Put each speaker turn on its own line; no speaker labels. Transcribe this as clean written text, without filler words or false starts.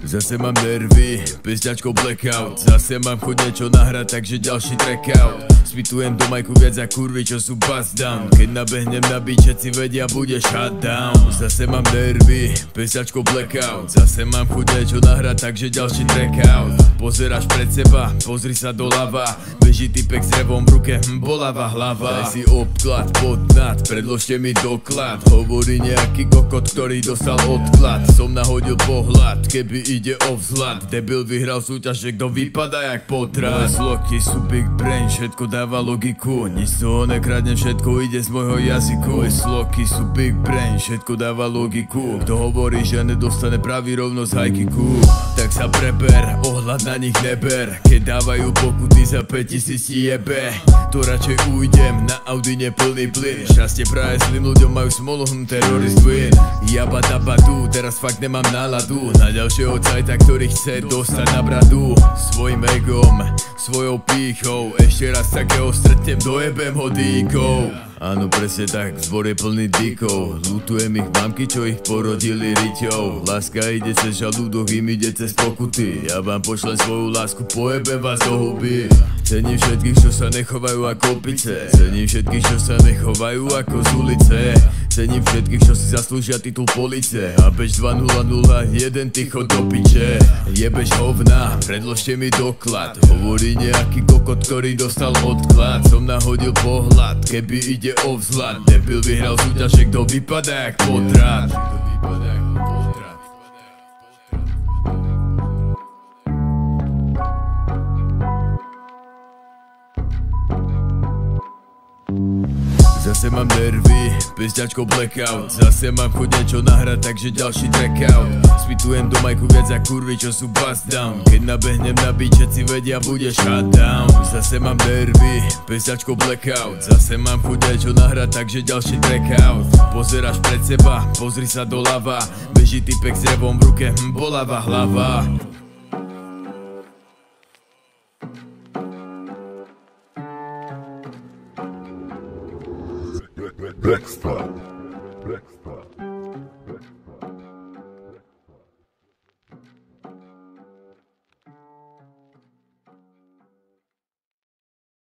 Zase mám nervy, pesťačko blackout. Zase mám chuť niečo nahrať, takže ďalší track out. Spitujem do majku viac a kurvy, čo sú bust down. Keď nabehnem na beat, všetci vedia, bude shutdown. Zase mám nervy, pesťačko blackout. Zase mám chuť niečo nahrať, takže ďalší track out. Pozeráš pred seba, pozri sa doľava. Beží typek s revom v ruke, bolavá hlava. Daj si obklad, pod nad, predložte mi doklad. Hovorí nejaký kokot, ktorý dostal odklad. Som nahodil pohľad, keby ide o vzhľad. Debil vyhral súťaž, že kto vypadá jak potrat. Moje sloky sú big brain, všetko dáva logiku. Nič z toho nekradnem, všetko ide z môjho jazyku. Moje sloky sú big brain, všetko dáva logiku. Kto hovorí, že nedostane pravý rovnosť hajkiku, tak sa preber, ohľad na nich neber. Keď dávajú pokuty za 5000 ti jebe, to radšej ujdem na Audi neplný plyn. Šťastie praje zlým ľuďom, majú smolu, terorist win. Jaba dabadu, teraz fakt nemám náladu na ďalšieho cajta, ktorý chce dostať na bradu. Svojim egom, svojou pýchou, ešte raz takého stretnem, dojebem ho dýkou. Áno, presne tak, zbor je plný dýkov. Lutujem ich mamky, čo ich porodili riťou. Láska ide cez žalúdok, im ide cez pokuty. Ja vám pošlem svoju lásku, pojebem vás do huby. Cením všetkých, čo sa nechovajú ako opice. Cením všetkých, čo sa nechovajú ako z ulice. Cením všetkých, čo si zaslúžia titul police. A bež 2001 ticho do piče. Jebeš hovna, predložte mi doklad. Hovorí nejaký kokot, ktorý dostal odklad. Som nahodil pohľad, keby ide o vzhľad. Debil vyhral súťaž, že kto vypadá jak potrat. Zase mám nervy, pesťačko blackout. Zase mám chuť niečo nahrať, takže ďalší track out. Spitujem do majku viac a kurvy, čo sú bust down. Keď nabehnem na beat, všetci vedia, bude shutdown. Zase mám nervy, pesťačko blackout. Zase mám chuť niečo nahrať, takže ďalší track out. Pozeráš pred seba, pozri sa doľava. Beží typek s revom v ruke, bolavá hlava.
Blackstar.